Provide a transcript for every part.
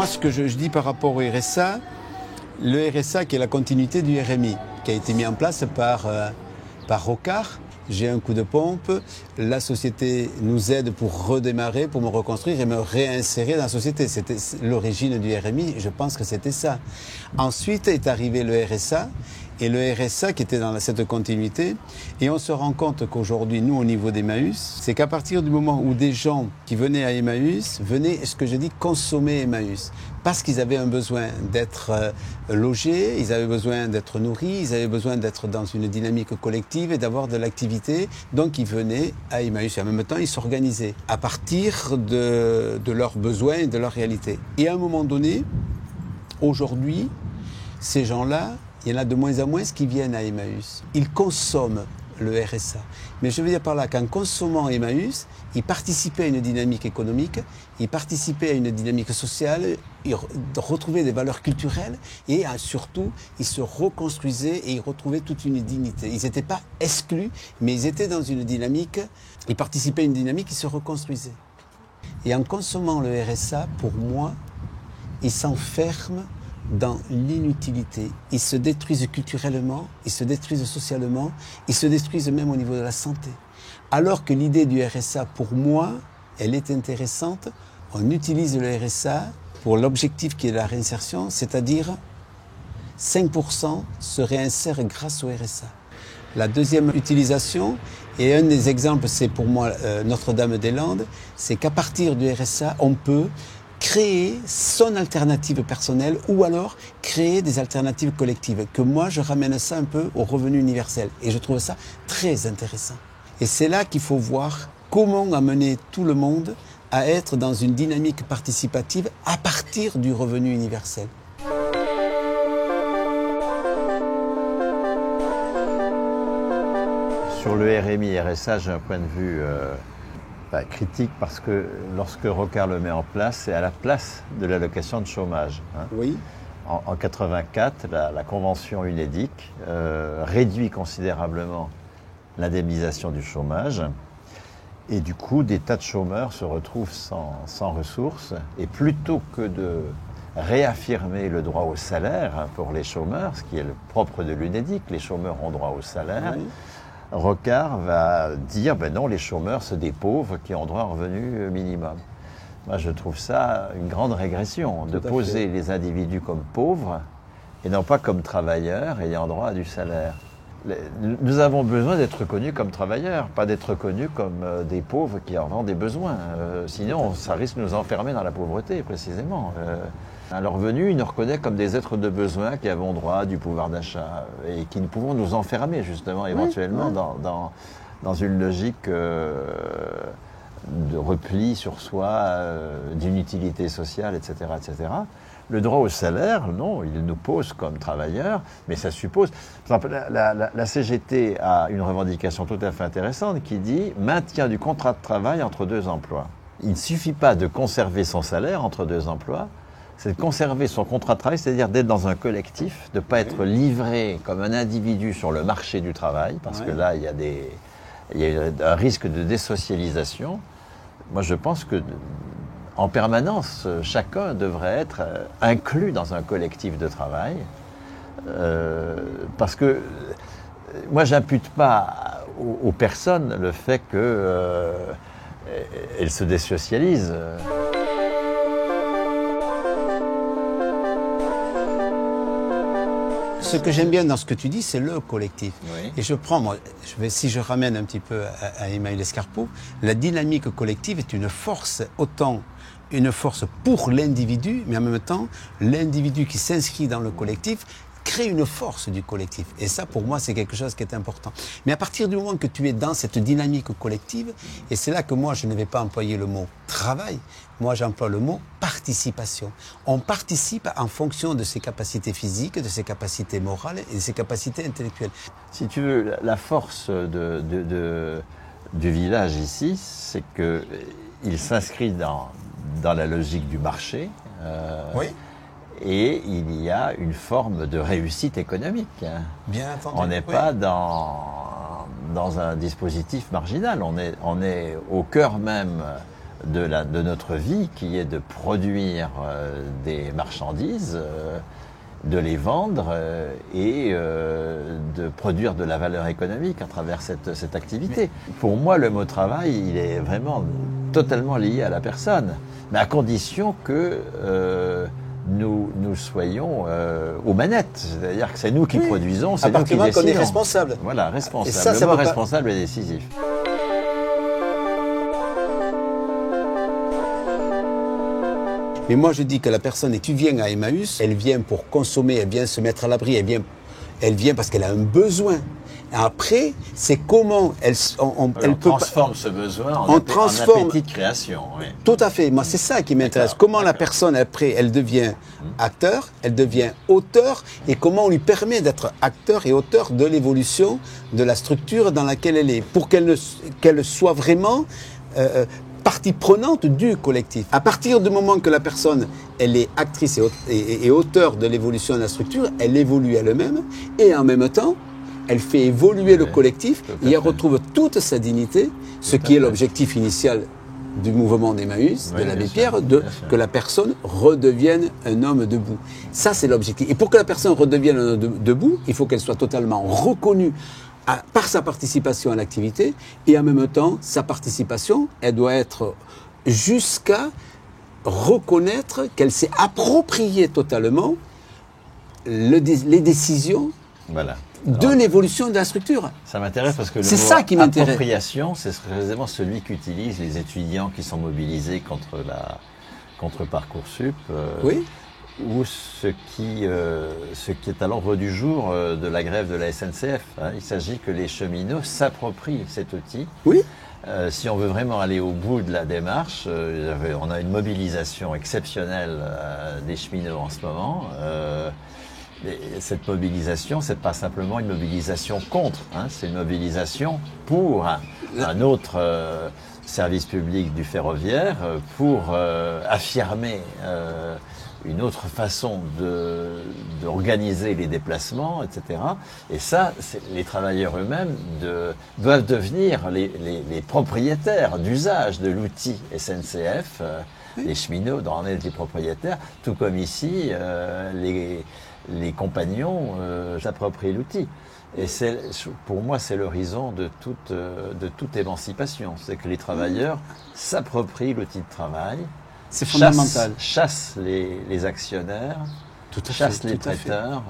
moi, ce que je dis par rapport au RSA, le RSA qui est la continuité du RMI, qui a été mis en place par Rocard. J'ai un coup de pompe, la société nous aide pour redémarrer, pour me reconstruire et me réinsérer dans la société. C'était l'origine du RMI, je pense que c'était ça. Ensuite est arrivé le RSA, et le RSA qui était dans cette continuité. Et on se rend compte qu'aujourd'hui, nous, au niveau d'Emmaüs, c'est qu'à partir du moment où des gens qui venaient à Emmaüs venaient, ce que je dis, consommer Emmaüs. Parce qu'ils avaient un besoin d'être logés, ils avaient besoin d'être nourris, ils avaient besoin d'être dans une dynamique collective et d'avoir de l'activité. Donc ils venaient à Emmaüs et en même temps ils s'organisaient à partir de leurs besoins et de leur réalité. Et à un moment donné, aujourd'hui, ces gens-là, il y en a de moins en moins qui viennent à Emmaüs. Ils consomment le RSA. Mais je veux dire par là qu'en consommant Emmaüs, ils participaient à une dynamique économique, ils participaient à une dynamique sociale, ils retrouvaient des valeurs culturelles et surtout, ils se reconstruisaient et ils retrouvaient toute une dignité. Ils n'étaient pas exclus, mais ils étaient dans une dynamique, ils participaient à une dynamique, ils se reconstruisaient. Et en consommant le RSA, pour moi, ils s'enferment dans l'inutilité. Ils se détruisent culturellement, ils se détruisent socialement, ils se détruisent même au niveau de la santé. Alors que l'idée du RSA, pour moi, elle est intéressante. On utilise le RSA pour l'objectif qui est la réinsertion, c'est-à-dire 5% se réinsèrent grâce au RSA. La deuxième utilisation, et un des exemples, c'est pour moi Notre-Dame-des-Landes, c'est qu'à partir du RSA, on peut créer son alternative personnelle ou alors créer des alternatives collectives. Que moi, je ramène ça un peu au revenu universel. Et je trouve ça très intéressant. Et c'est là qu'il faut voir comment amener tout le monde à être dans une dynamique participative à partir du revenu universel. Sur le RMI, RSA, j'ai un point de vue critique parce que lorsque Rocard le met en place, c'est à la place de l'allocation de chômage. Hein. Oui. En 84, la convention UNEDIC réduit considérablement l'indemnisation du chômage et du coup, des tas de chômeurs se retrouvent sans ressources et plutôt que de réaffirmer le droit au salaire pour les chômeurs, ce qui est le propre de l'UNEDIC, les chômeurs ont droit au salaire. Oui. Rocard va dire, ben non, les chômeurs, c'est des pauvres qui ont droit à un revenu minimum. Moi, je trouve ça une grande régression, de poser les individus comme pauvres et non pas comme travailleurs ayant droit à du salaire. Nous avons besoin d'être reconnus comme travailleurs, pas d'être reconnus comme des pauvres qui en ont des besoins. Sinon, ça risque de nous enfermer dans la pauvreté, précisément. À leur revenu, ils nous reconnaissent comme des êtres de besoin qui avons droit du pouvoir d'achat et qui nous pouvons nous enfermer, justement, éventuellement, dans une logique de repli sur soi, d'inutilité sociale, etc., etc. Le droit au salaire, non, il nous pose comme travailleurs, mais ça suppose... Par exemple, la CGT a une revendication tout à fait intéressante qui dit « maintien du contrat de travail entre deux emplois ». Il ne suffit pas de conserver son salaire entre deux emplois, c'est de conserver son contrat de travail, c'est-à-dire d'être dans un collectif, de ne pas être livré comme un individu sur le marché du travail, parce que là, il y a un risque de désocialisation. Moi, je pense que en permanence, chacun devrait être inclus dans un collectif de travail, parce que moi, j'impute pas aux personnes le fait qu'elles se désocialisent. Ce que j'aime bien dans ce que tu dis, c'est le collectif. Oui. Et je prends, moi, si je ramène un petit peu à Emmaüs Escarpot, la dynamique collective est une force, autant une force pour l'individu, mais en même temps, l'individu qui s'inscrit dans le collectif crée une force du collectif. Et ça, pour moi, c'est quelque chose qui est important. Mais à partir du moment que tu es dans cette dynamique collective, et c'est là que moi, je ne vais pas employer le mot travail, moi, j'emploie le mot participation. On participe en fonction de ses capacités physiques, de ses capacités morales et de ses capacités intellectuelles. Si tu veux, la force du village ici, c'est qu'il s'inscrit dans la logique du marché. Oui. Et il y a une forme de réussite économique. Bien entendu. On n'est pas dans un dispositif marginal, on est au cœur même de notre vie, qui est de produire des marchandises, de les vendre et de produire de la valeur économique à travers cette activité. Pour moi, le mot travail, il est vraiment totalement lié à la personne, mais à condition que nous soyons aux manettes. C'est-à-dire que c'est nous qui produisons, c'est nous qui décidons. Qu'on est responsable. Voilà, responsable. Et ça, le mot responsable est décisif. Mais moi, je dis que la personne, et tu viens à Emmaüs, elle vient pour consommer, elle vient se mettre à l'abri, elle vient parce qu'elle a un besoin. Après, c'est comment elle transforme ce besoin en appétit de création. Oui. Tout à fait. Moi, c'est ça qui m'intéresse. Comment la personne, après, elle devient acteur, elle devient auteur, et comment on lui permet d'être acteur et auteur de l'évolution de la structure dans laquelle elle est, pour qu'elle soit vraiment partie prenante du collectif. À partir du moment que la personne, elle est actrice et auteur de l'évolution de la structure, elle évolue elle-même, et en même temps, elle fait évoluer le collectif, et elle retrouve toute sa dignité, ce qui est l'objectif initial du mouvement d'Emmaüs, de l'abbé Pierre, que la personne redevienne un homme debout. Ça, c'est l'objectif. Et pour que la personne redevienne un homme debout, il faut qu'elle soit totalement reconnue par sa participation à l'activité, et en même temps, sa participation, elle doit être jusqu'à reconnaître qu'elle s'est appropriée totalement les décisions de l'évolution de la structure. Ça m'intéresse parce que le mot appropriation, c'est précisément celui qu'utilisent les étudiants qui sont mobilisés contre Parcoursup. Oui. Ou ce qui est à l'ordre du jour de la grève de la SNCF. Il s'agit que les cheminots s'approprient cet outil. Oui. Si on veut vraiment aller au bout de la démarche, on a une mobilisation exceptionnelle des cheminots en ce moment. Cette mobilisation, c'est pas simplement une mobilisation contre, c'est une mobilisation pour un autre service public du ferroviaire, pour affirmer une autre façon d'organiser les déplacements, etc. Et ça, les travailleurs eux-mêmes doivent devenir les propriétaires d'usage de l'outil SNCF. Les cheminots doivent en être les propriétaires, tout comme ici, les compagnons s'approprient l'outil. Et pour moi, c'est l'horizon de toute émancipation. C'est que les travailleurs s'approprient l'outil de travail. C'est fondamental. Chassent les actionnaires, chassent les prêteurs.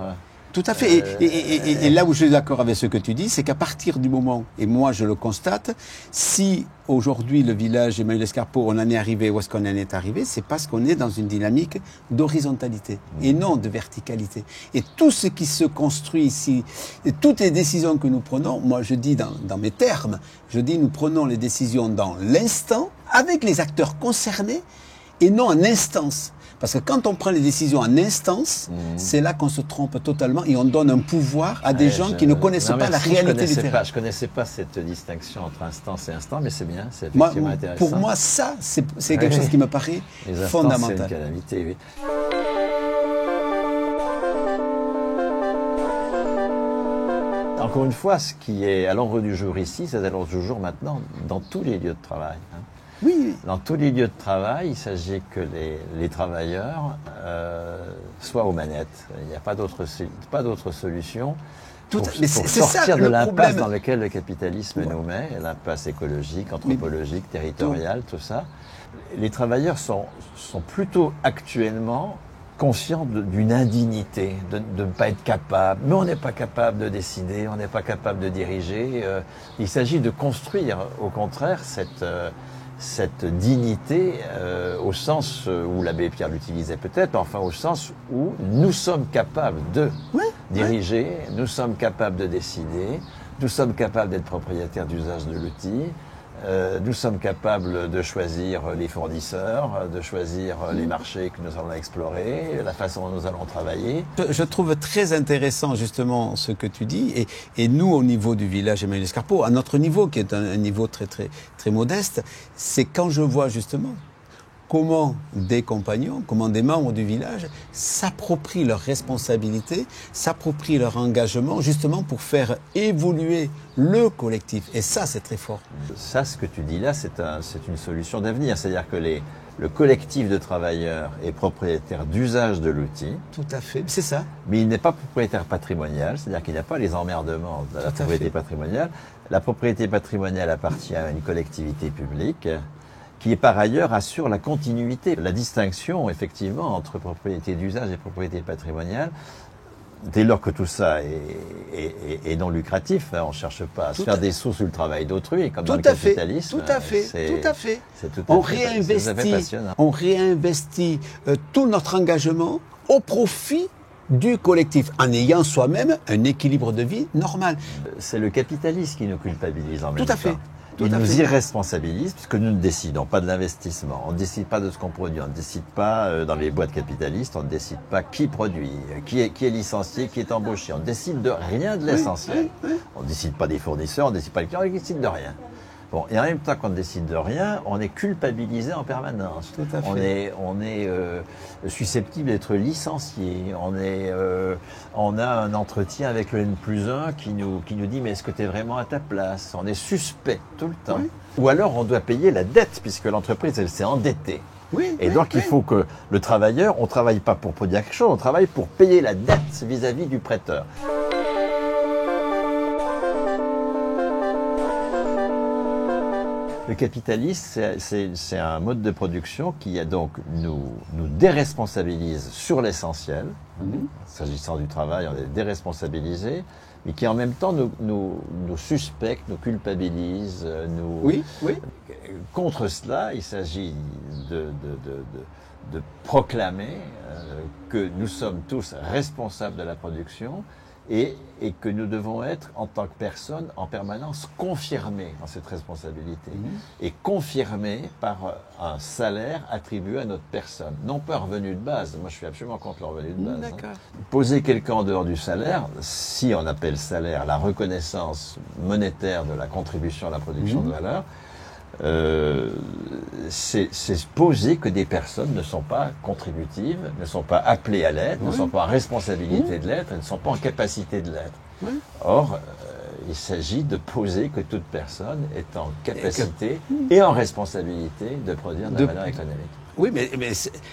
Tout à fait. Et là où je suis d'accord avec ce que tu dis, c'est qu'à partir du moment, et moi je le constate, si aujourd'hui le village Emmaüs Lescarpeau, on en est arrivé où est-ce qu'on en est arrivé, c'est parce qu'on est dans une dynamique d'horizontalité et non de verticalité. Et tout ce qui se construit ici, et toutes les décisions que nous prenons, moi je dis dans mes termes, je dis nous prenons les décisions dans l'instant, avec les acteurs concernés, et non en instance. Parce que quand on prend les décisions en instance, c'est là qu'on se trompe totalement et on donne un pouvoir à des gens qui ne connaissent pas la réalité du terrain. Je ne connaissais pas cette distinction entre instance et instant, mais c'est bien, c'est effectivement intéressant. Pour moi, ça, c'est quelque chose qui me paraît fondamental. C'est une calamité, oui. Encore une fois, ce qui est à l'ordre du jour ici, c'est à l'ordre du jour maintenant dans tous les lieux de travail. Oui. Dans tous les lieux de travail, il s'agit que les travailleurs soient aux manettes. Il n'y a pas d'autre solution pour sortir de l'impasse dans laquelle le capitalisme nous met, l'impasse écologique, anthropologique, territoriale, tout ça. Les travailleurs sont plutôt actuellement conscients d'une indignité, de ne pas être capable. Mais on n'est pas capable de décider, on n'est pas capable de diriger. Il s'agit de construire, au contraire, cette dignité au sens où l'abbé Pierre l'utilisait peut-être, enfin au sens où nous sommes capables de diriger, nous sommes capables de décider, nous sommes capables d'être propriétaires d'usage de l'outil, nous sommes capables de choisir les fournisseurs, de choisir les marchés que nous allons explorer, la façon dont nous allons travailler. Je trouve très intéressant justement ce que tu dis, et nous au niveau du village Emmaüs Lescarpeau, à notre niveau qui est un niveau très très très modeste, c'est quand je vois justement comment des compagnons, comment des membres du village s'approprient leurs responsabilités, s'approprient leur engagement, justement pour faire évoluer le collectif. Et ça, c'est très fort. Ça, ce que tu dis là, c'est une solution d'avenir. C'est-à-dire que le collectif de travailleurs est propriétaire d'usage de l'outil. Tout à fait, c'est ça. Mais il n'est pas propriétaire patrimonial, c'est-à-dire qu'il n'y a pas les emmerdements de la propriété patrimoniale. La propriété patrimoniale appartient à une collectivité publique qui, par ailleurs, assure la continuité. La distinction, effectivement, entre propriété d'usage et propriété patrimoniale, dès lors que tout ça est non lucratif, on ne cherche pas à se faire des sous sur le travail d'autrui, comme dans le capitalisme. Tout à fait, tout à fait. C'est tout On à fait passionnant. on réinvestit tout notre engagement au profit du collectif, en ayant soi-même un équilibre de vie normal. C'est le capitalisme qui nous culpabilise en même temps. Tout à fait. Il nous irresponsabilise puisque nous ne décidons pas de l'investissement, on ne décide pas de ce qu'on produit, on ne décide pas dans les boîtes capitalistes, on ne décide pas qui produit, qui est licencié, qui est embauché, on ne décide de rien de l'essentiel. On ne décide pas des fournisseurs, on ne décide pas des clients, on ne décide de rien. Bon, et en même temps qu'on ne décide de rien, on est culpabilisé en permanence. Tout à fait. On est susceptible d'être licencié. On a un entretien avec le N+1 qui nous dit mais est-ce que tu es vraiment à ta place? On est suspect tout le temps. Oui. Ou alors on doit payer la dette puisque l'entreprise elle s'est endettée. Oui, et donc il faut que le travailleur, on ne travaille pas pour produire quelque chose, on travaille pour payer la dette vis-à-vis du prêteur. Le capitalisme, c'est un mode de production qui donc nous déresponsabilise sur l'essentiel. S'agissant du travail, on est déresponsabilisé, mais qui en même temps nous suspecte, nous culpabilise. Oui. Contre cela, il s'agit de proclamer que nous sommes tous responsables de la production et que nous devons être, en tant que personne, en permanence confirmés dans cette responsabilité. Et confirmés par un salaire attribué à notre personne. Non pas un revenu de base. Moi, je suis absolument contre le revenu de base. Poser quelqu'un en dehors du salaire, si on appelle salaire la reconnaissance monétaire de la contribution à la production de valeur, c'est poser que des personnes ne sont pas contributives, ne sont pas appelées à l'être, ne sont pas en responsabilité de l'être, ne sont pas en capacité de l'être. Or, il s'agit de poser que toute personne est en capacité et en responsabilité de produire de la valeur économique. Oui, mais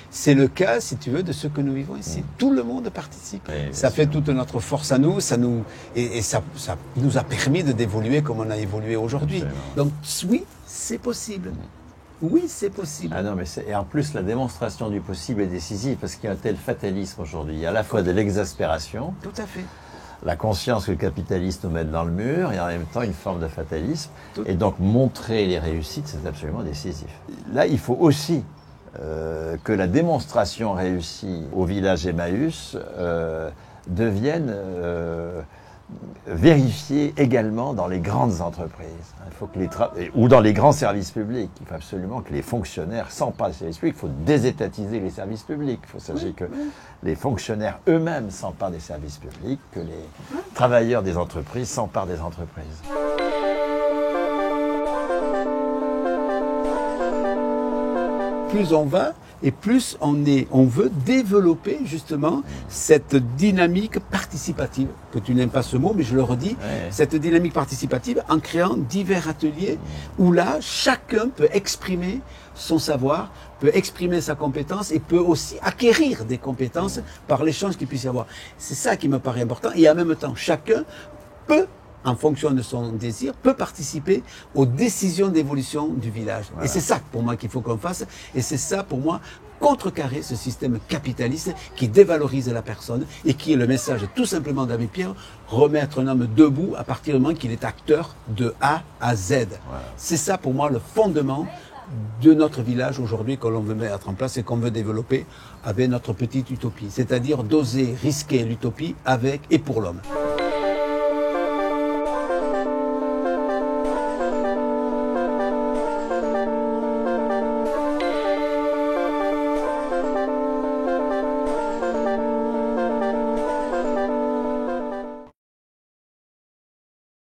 c'est le cas, si tu veux, de ce que nous vivons ici. Tout le monde participe. Ça fait toute notre force à nous, ça nous a permis d'évoluer comme on a évolué aujourd'hui. Donc oui, c'est possible. Oui, c'est possible. Ah non, et en plus, la démonstration du possible est décisive parce qu'il y a un tel fatalisme aujourd'hui. Il y a à la fois de l'exaspération. Tout à fait. La conscience que le capitalisme nous met dans le mur et en même temps une forme de fatalisme. Et donc montrer les réussites, c'est absolument décisif. Là, il faut aussi que la démonstration réussie au village Emmaüs devienne vérifiée également dans les grandes entreprises. Il faut que ou dans les grands services publics. Il faut absolument que les fonctionnaires s'emparent des services publics. Il faut désétatiser les services publics. Il faut s'agir que les fonctionnaires eux-mêmes s'emparent des services publics, que les travailleurs des entreprises s'emparent des entreprises. Plus on va et plus on veut développer justement cette dynamique participative, que tu n'aimes pas ce mot, mais je le redis, cette dynamique participative en créant divers ateliers où là, chacun peut exprimer son savoir, peut exprimer sa compétence et peut aussi acquérir des compétences par l'échange qu'il puisse y avoir. C'est ça qui me paraît important et en même temps, chacun peut, en fonction de son désir, peut participer aux décisions d'évolution du village. Voilà. Et c'est ça, pour moi, qu'il faut qu'on fasse. Et c'est ça, pour moi, contrecarrer ce système capitaliste qui dévalorise la personne et qui est le message, tout simplement, d'Abbé Pierre, remettre un homme debout à partir du moment qu'il est acteur de A à Z. Voilà. C'est ça, pour moi, le fondement de notre village aujourd'hui que l'on veut mettre en place et qu'on veut développer avec notre petite utopie. C'est-à-dire d'oser risquer l'utopie avec et pour l'homme.